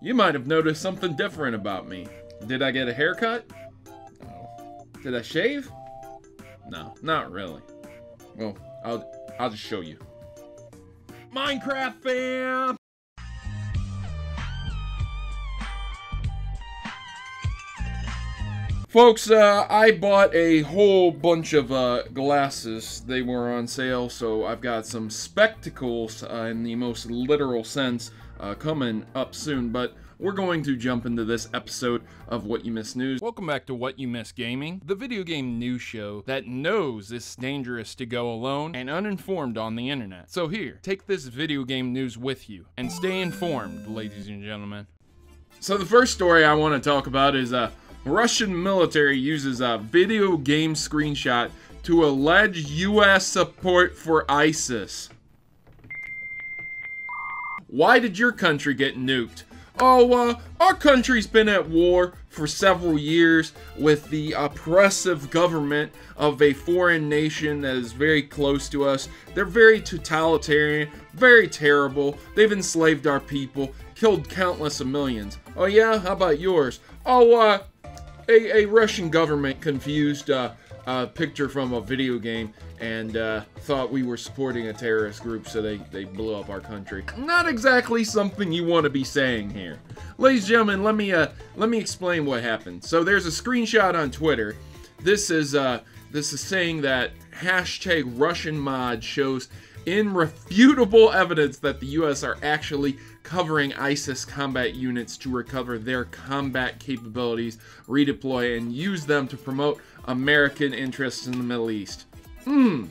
You might have noticed something different about me. Did I get a haircut? No. Did I shave? No, not really. Well, I'll just show you. Minecraft fam! Folks, I bought a whole bunch of glasses. They were on sale, so I've got some spectacles in the most literal sense coming up soon, but we're going to jump into this episode of What You Missed News. Welcome back to What You Missed Gaming, the video game news show that knows it's dangerous to go alone and uninformed on the internet. So here, take this video game news with you and stay informed, ladies and gentlemen. So the first story I want to talk about is Russian military uses a video game screenshot to allege US support for ISIS. Why did your country get nuked? Oh, our country's been at war for several years with the oppressive government of a foreign nation that is very close to us. They're very totalitarian, very terrible. They've enslaved our people, killed countless of millions. Oh yeah, how about yours? Oh, a Russian government confused a picture from a video game and thought we were supporting a terrorist group, so they blew up our country. Not exactly something you want to be saying here. Ladies and gentlemen, let me explain what happened. So there's a screenshot on Twitter. This is saying that hashtag Russian mod shows irrefutable evidence that the US are actually covering ISIS combat units to recover their combat capabilities, redeploy, and use them to promote American interests in the Middle East. You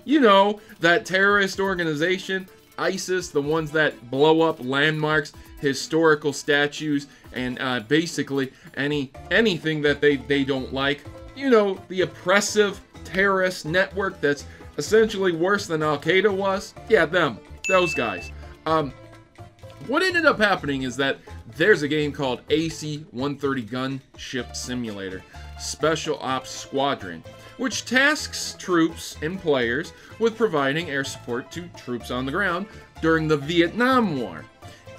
know, that terrorist organization, ISIS, the ones that blow up landmarks, historical statues, and basically anything that they don't like. You know, the oppressive terrorist network that's essentially worse than Al-Qaeda was. Yeah, those guys. What ended up happening is that there's a game called AC-130 Gunship Simulator Special Ops Squadron, which tasks troops and players with providing air support to troops on the ground during the Vietnam War.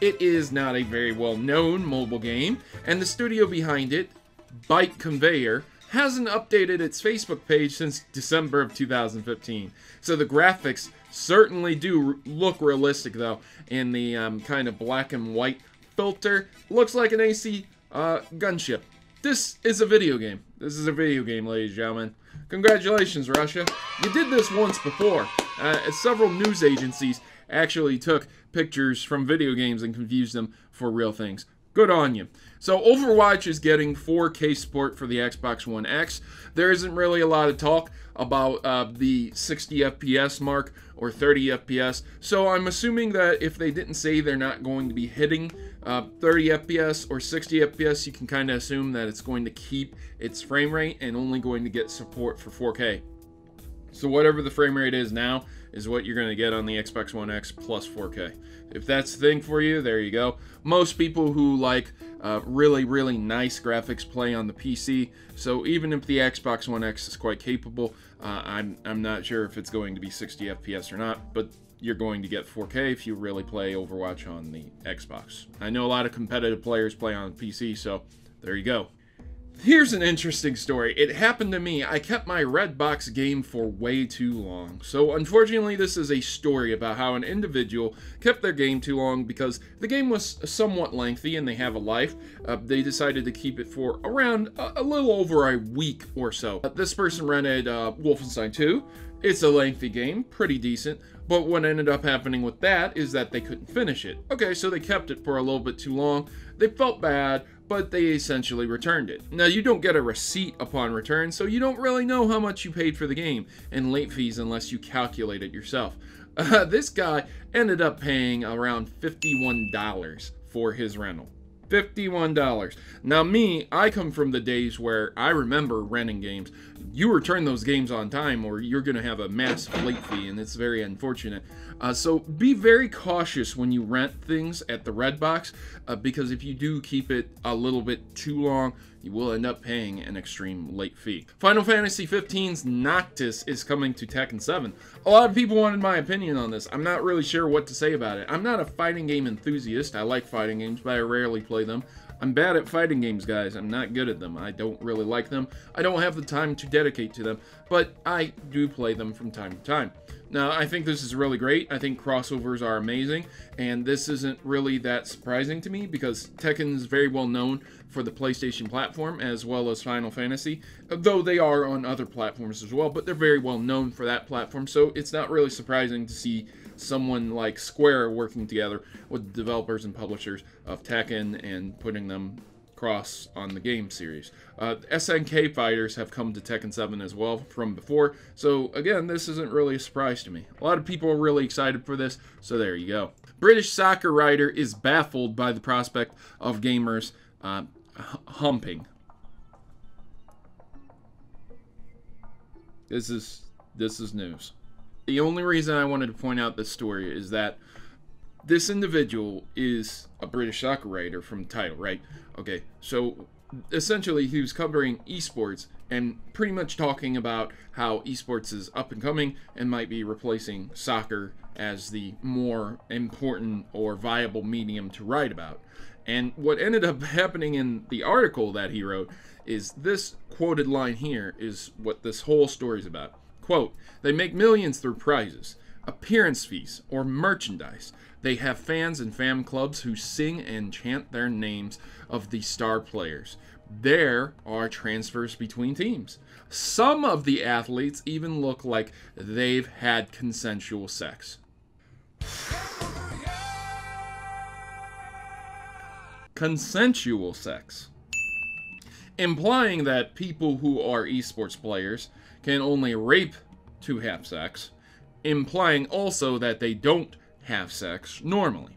It is not a very well-known mobile game, and the studio behind it, Byte Conveyor, hasn't updated its Facebook page since December of 2015. So the graphics certainly do look realistic, though, in the kind of black and white filter. Looks like an AC gunship. This is a video game. This is a video game, ladies and gentlemen. Congratulations, Russia. You did this once before. Several news agencies actually took pictures from video games and confused them for real things. Good on you. So OVerwatch is getting 4K support for the Xbox One X. There isn't really a lot of talk about the 60 FPS mark or 30 FPS. So I'm assuming that if they didn't say they're not going to be hitting 30 FPS or 60 FPS, you can kind of assume that it's going to keep its frame rate and only going to get support for 4K. So whatever the frame rate is now is what you're going to get on the Xbox One X plus 4K. If that's the thing for you, there you go. Most people who like really, really nice graphics play on the PC. So even if the Xbox One X is quite capable, I'm not sure if it's going to be 60 FPS or not, but you're going to get 4K if you really play Overwatch on the Xbox. I know a lot of competitive players play on PC, so there you go. Here's an interesting story. It happened to me. I kept my Redbox game for way too long. So unfortunately, this is a story about how an individual kept their game too long because the game was somewhat lengthy and they have a life. They decided to keep it for around a little over a week or so. This person rented Wolfenstein 2. It's a lengthy game, pretty decent, but what ended up happening with that is that they couldn't finish it. Okay, so they kept it for a little bit too long. They felt bad, but they essentially returned it. Now, you don't get a receipt upon return, so you don't really know how much you paid for the game and late fees unless you calculate it yourself. This guy ended up paying around $51 for his rental. $51. Now me, I come from the days where I remember renting games. You return those games on time or you're going to have a massive late fee, and it's very unfortunate. So be very cautious when you rent things at the Redbox, because if you do keep it a little bit too long, you will end up paying an extreme late fee. Final Fantasy XV's Noctis is coming to Tekken 7. A lot of people wanted my opinion on this. I'm not really sure what to say about it. I'm not a fighting game enthusiast. I like fighting games, but I rarely play them. I'm bad at fighting games, guys. I'm not good at them. I don't really like them. I don't have the time to dedicate to them, but I do play them from time to time. Now, I think this is really great. I think crossovers are amazing, and this isn't really that surprising to me because Tekken is very well known for the PlayStation platform as well as Final Fantasy, though they are on other platforms as well, but they're very well known for that platform, so it's not really surprising to see someone like Square working together with the developers and publishers of Tekken and putting them cross on the game series. SNK fighters have come to Tekken 7 as well from before, so again, this isn't really a surprise to me. A lot of people are really excited for this, so there you go. British soccer writer is baffled by the prospect of gamers humping. This is news. The only reason I wanted to point out this story is that this individual is a British soccer writer from the title, right? Okay, so essentially he was covering eSports and pretty much talking about how eSports is up and coming and might be replacing soccer as the more important or viable medium to write about. And what ended up happening in the article that he wrote is this quoted line here is what this whole story is about. Quote, "They make millions through prizes, appearance fees, or merchandise. They have fans and fan clubs who sing and chant their names of the star players. There are transfers between teams. Some of the athletes even look like they've had consensual sex." Consensual sex. Implying that people who are esports players can only rape to have sex, implying also that they don't have sex normally.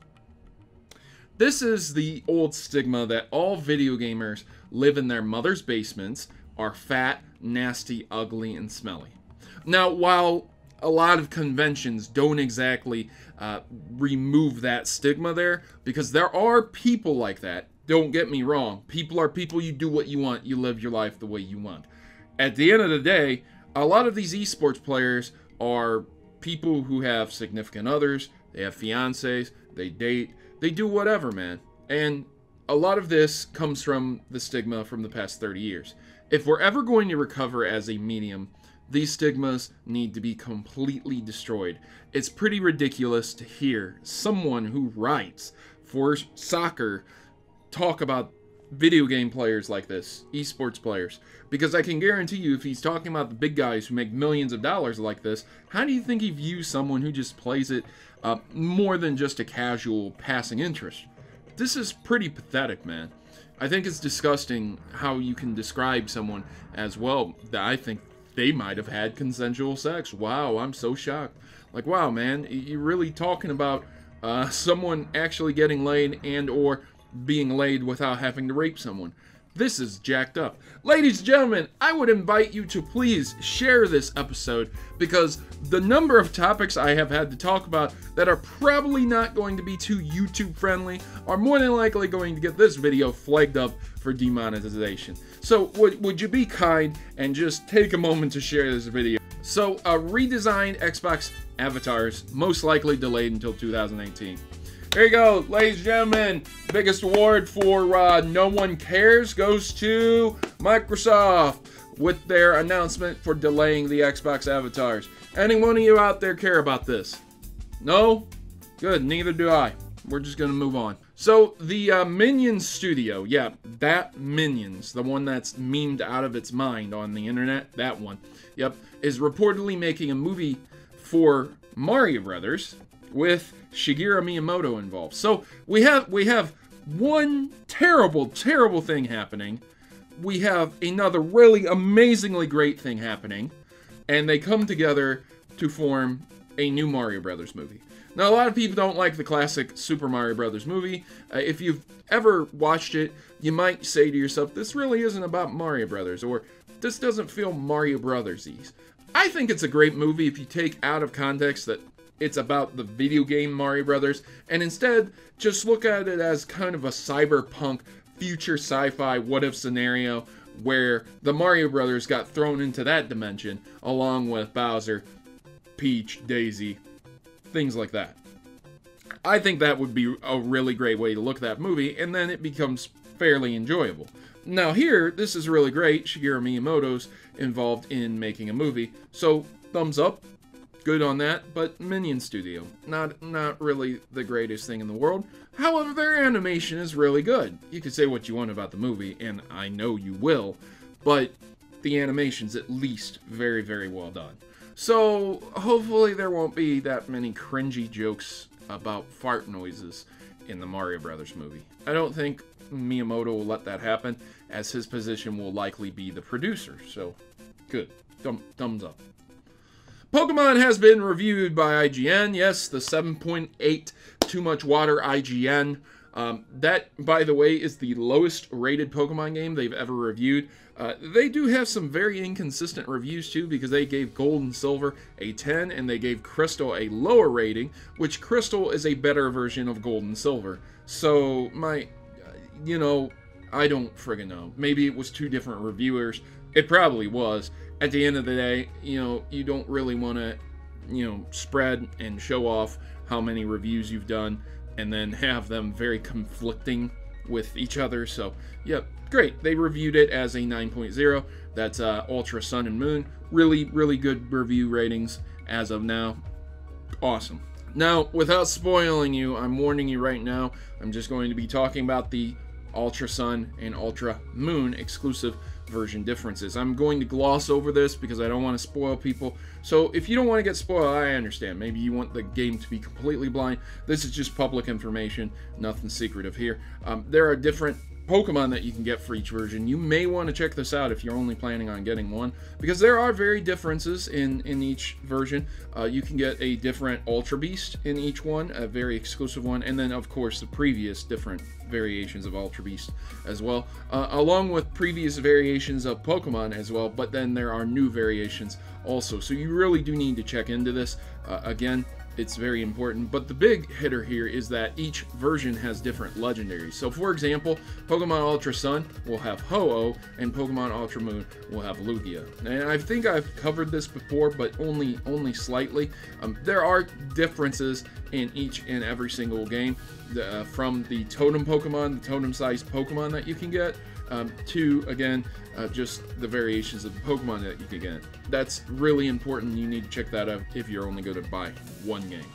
This is the old stigma that all video gamers live in their mother's basements, are fat, nasty, ugly, and smelly. Now, while a lot of conventions don't exactly remove that stigma there, because there are people like that, don't get me wrong, people are people, you do what you want, you live your life the way you want. At the end of the day, a lot of these esports players are people who have significant others, they have fiancés, they date, they do whatever, man. And a lot of this comes from the stigma from the past 30 years. If we're ever going to recover as a medium, these stigmas need to be completely destroyed. It's pretty ridiculous to hear someone who writes for soccer talk about video game players like this, esports players, because I can guarantee you if he's talking about the big guys who make millions of dollars like this, how do you think he views someone who just plays it more than just a casual passing interest? This is pretty pathetic, man. I think it's disgusting how you can describe someone as, well, that I think they might have had consensual sex. Wow, I'm so shocked. Like, wow, man, you're really talking about someone actually getting laid and or being laid without having to rape someone. This is jacked up. Ladies and gentlemen, I would invite you to please share this episode because the number of topics I have had to talk about that are probably not going to be too YouTube friendly are more than likely going to get this video flagged up for demonetization. So would you be kind and just take a moment to share this video? So redesigned Xbox avatars, most likely delayed until 2018. There you go, ladies and gentlemen. Biggest award for No One Cares goes to Microsoft with their announcement for delaying the Xbox avatars. Any one of you out there care about this? No? Good, neither do I. We're just gonna move on. So, the Minions studio, yeah, that Minions, the one that's memed out of its mind on the internet, that one, yep, is reportedly making a movie for Mario Brothers with Shigeru Miyamoto involved. So we have one terrible thing happening. We have another really amazingly great thing happening, and they come together to form a new Mario Brothers movie. Now, a lot of people don't like the classic Super Mario Brothers movie. If you've ever watched it, you might say to yourself, this really isn't about Mario Brothers, or this doesn't feel Mario Brothers-y. I think it's a great movie if you take out of context that it's about the video game Mario Brothers, and instead just look at it as kind of a cyberpunk, future sci-fi what-if scenario where the Mario Brothers got thrown into that dimension, along with Bowser, Peach, Daisy, things like that. I think that would be a really great way to look at that movie, and then it becomes fairly enjoyable. Now here, this is really great. Shigeru Miyamoto's involved in making a movie, so thumbs up, good on that. But Minion Studio, not really the greatest thing in the world. However, their animation is really good. You can say what you want about the movie, and I know you will, but the animation's at least very, very well done. So hopefully there won't be that many cringy jokes about fart noises in the Mario Brothers movie. I don't think Miyamoto will let that happen, as his position will likely be the producer. So good. Thumbs up. Pokemon has been reviewed by IGN. Yes, the 7.8 Too Much Water IGN. That, by the way, is the lowest rated Pokemon game they've ever reviewed. They do have some very inconsistent reviews too, because they gave Gold and Silver a 10 and they gave Crystal a lower rating, which Crystal is a better version of Gold and Silver. So I don't friggin' know. Maybe it was two different reviewers. It probably was. At the end of the day, you don't really want to, spread and show off how many reviews you've done and then have them very conflicting with each other. So, yep, great. They reviewed it as a 9.0. That's Ultra Sun and Moon. Really, really good review ratings as of now. Awesome. Now, without spoiling you, I'm warning you right now, I'm just going to be talking about the Ultra Sun and Ultra Moon exclusive version differences. I'm going to gloss over this because I don't want to spoil people. So if you don't want to get spoiled, I understand. Maybe you want the game to be completely blind. This is just public information, nothing secretive here. There are different Pokemon that you can get for each version. You may want to check this out if you're only planning on getting one, because there are very differences in each version. You can get a different Ultra Beast in each one, a very exclusive one, and then of course the previous different variations of Ultra Beast as well, along with previous variations of Pokemon as well, but then there are new variations also. So you really do need to check into this. Again, it's very important, but the big hitter here is that each version has different legendaries. So for example, Pokemon Ultra Sun will have Ho-Oh, and Pokemon Ultra Moon will have Lugia. And I think I've covered this before, but only slightly. There are differences in each and every single game, from the totem Pokemon, the totem-sized Pokemon that you can get, to, again, just the variations of the Pokemon that you can get. That's really important. You need to check that out if you're only going to buy one game.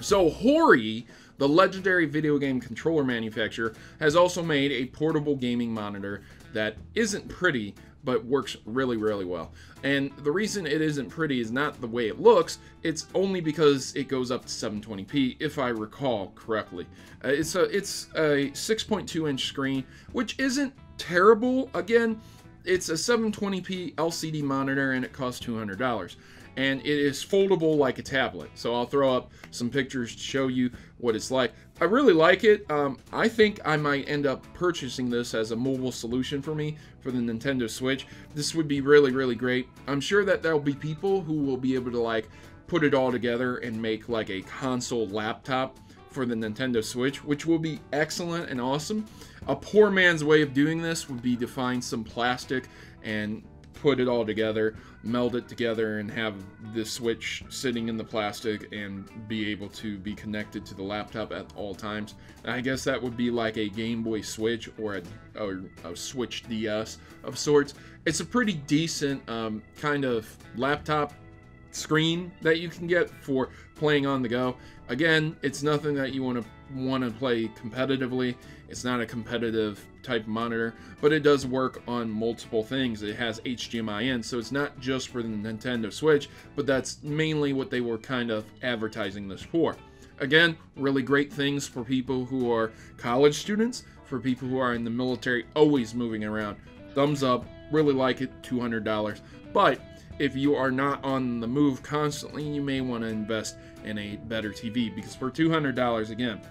So Hori, the legendary video game controller manufacturer, has also made a portable gaming monitor that isn't pretty, but works really, really well. And the reason it isn't pretty is not the way it looks, it's only because it goes up to 720p, if I recall correctly. It's a 6.2-inch screen, which isn't terrible. Again, it's a 720p LCD monitor and it costs $200. And it is foldable like a tablet. So I'll throw up some pictures to show you what it's like. I really like it. I think I might end up purchasing this as a mobile solution for me for the Nintendo Switch. This would be really, really great. I'm sure that there'll be people who will be able to like put it all together and make like a console laptop for the Nintendo Switch, which will be excellent and awesome. A poor man's way of doing this would be to find some plastic and put it all together, meld it together, and have the Switch sitting in the plastic and be able to be connected to the laptop at all times. I guess that would be like a Game Boy Switch or a Switch DS of sorts. It's a pretty decent kind of laptop screen that you can get for playing on the go. Again, it's nothing that you want to play competitively. It's not a competitive type monitor, but it does work on multiple things. It has HDMI in, so it's not just for the Nintendo Switch, but that's mainly what they were kind of advertising this for. Again, really great things for people who are college students, for people who are in the military, always moving around. Thumbs up, really like it, $200. But if you are not on the move constantly, you may want to invest in a better TV, because for $200, again,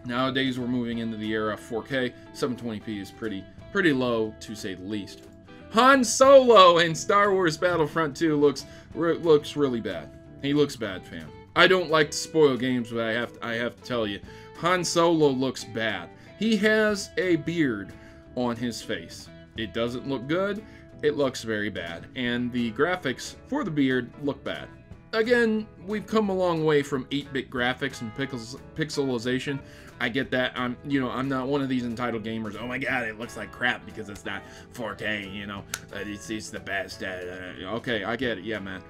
nowadays we're moving into the era of 4K. 720p is pretty low, to say the least. Han Solo in Star Wars Battlefront II looks really bad. He looks bad, fam. I don't like to spoil games, but I have to tell you, Han Solo looks bad. He has a beard on his face. It doesn't look good. It looks very bad, and the graphics for the beard look bad. Again, we've come a long way from 8-bit graphics and pixelization. I get that. I'm not one of these entitled gamers. Oh my god, it looks like crap because it's not 4K. It's the best. Okay, I get it. Yeah, man.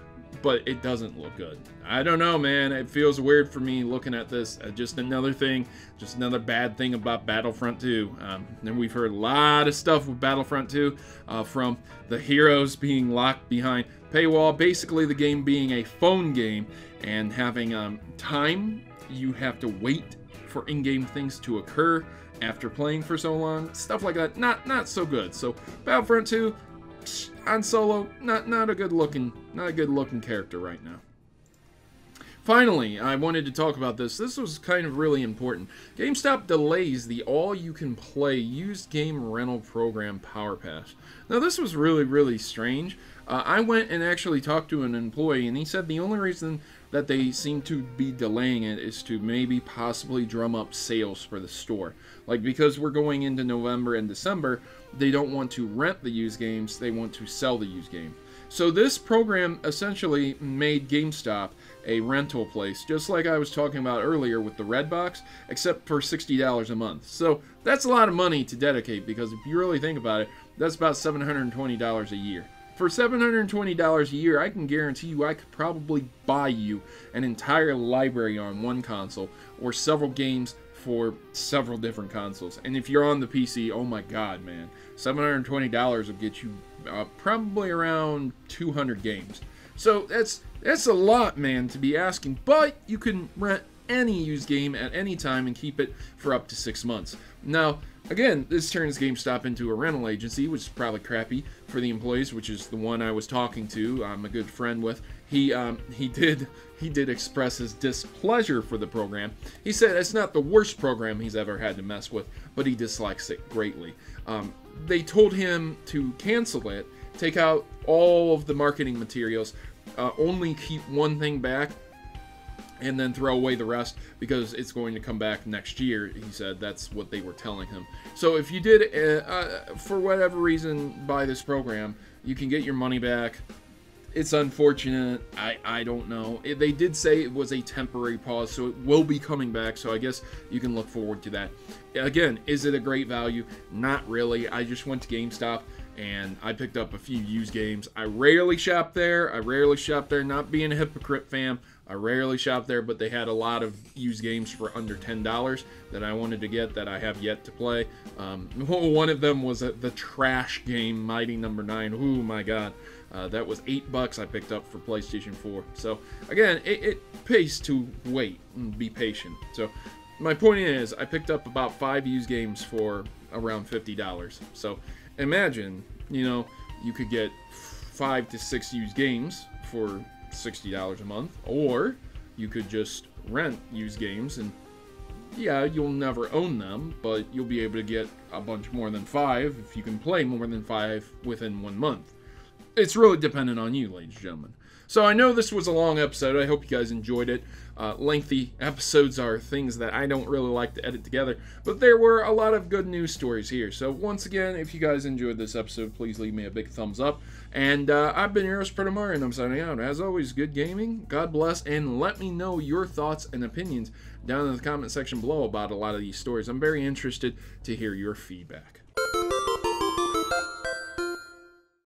But it doesn't look good. I don't know, man. It feels weird for me looking at this. Just another thing, just another bad thing about Battlefront 2. And we've heard a lot of stuff with Battlefront 2 from the heroes being locked behind paywall. Basically, the game being a phone game and having time. You have to wait for in-game things to occur after playing for so long. Stuff like that. Not so good. So Battlefront 2. Han Solo, not a good looking character right now. Finally, I wanted to talk about this. This was kind of really important. GameStop delays the all-you-can-play used game rental program Power Pass. Now, this was really strange. I went and actually talked to an employee, and he said the only reason that they seem to be delaying it is to maybe possibly drum up sales for the store. Like, because we're going into November and December, they don't want to rent the used games, they want to sell the used game. So this program essentially made GameStop a rental place, just like I was talking about earlier with the Redbox, except for $60 a month. So that's a lot of money to dedicate, because if you really think about it, that's about $720 a year. For $720 a year, I can guarantee you I could probably buy you an entire library on one console, or several games for several different consoles. And if you're on the PC, oh my god, man, $720 will get you probably around 200 games. So that's a lot, man, to be asking. But you can rent any used game at any time and keep it for up to 6 months. Now, again, this turns GameStop into a rental agency, which is probably crappy for the employees, which is the one I was talking to. I'm a good friend with. He did express his displeasure for the program. He said it's not the worst program he's ever had to mess with, but he dislikes it greatly. They told him to cancel it, take out all of the marketing materials, only keep one thing back, and then throw away the rest because it's going to come back next year. He said that's what they were telling him. So if you did, for whatever reason, buy this program, you can get your money back. It's unfortunate. I don't know. They did say it was a temporary pause, so it will be coming back, so I guess you can look forward to that. Again, is it a great value? Not really. I just went to GameStop and I picked up a few used games. I rarely shop there. Not being a hypocrite, fam. I rarely shop there, but they had a lot of used games for under $10 that I wanted to get that I have yet to play. One of them was the trash game, Mighty No. 9. Oh my god. That was $8 I picked up for PlayStation 4. So, again, it pays to wait and be patient. So, my point is, I picked up about 5 used games for around $50. So, imagine, you could get 5 to 6 used games for $60 a month, or you could just rent used games, and yeah, you'll never own them, but you'll be able to get a bunch more than 5 if you can play more than 5 within 1 month. It's really dependent on you, ladies and gentlemen. So I know this was a long episode. I hope you guys enjoyed it. Lengthy episodes are things that I don't really like to edit together, but there were a lot of good news stories here. So once again, if you guys enjoyed this episode, please leave me a big thumbs up. And I've been your host, Protomario, and I'm signing out. As always, good gaming, God bless, and let me know your thoughts and opinions down in the comment section below about a lot of these stories. I'm very interested to hear your feedback.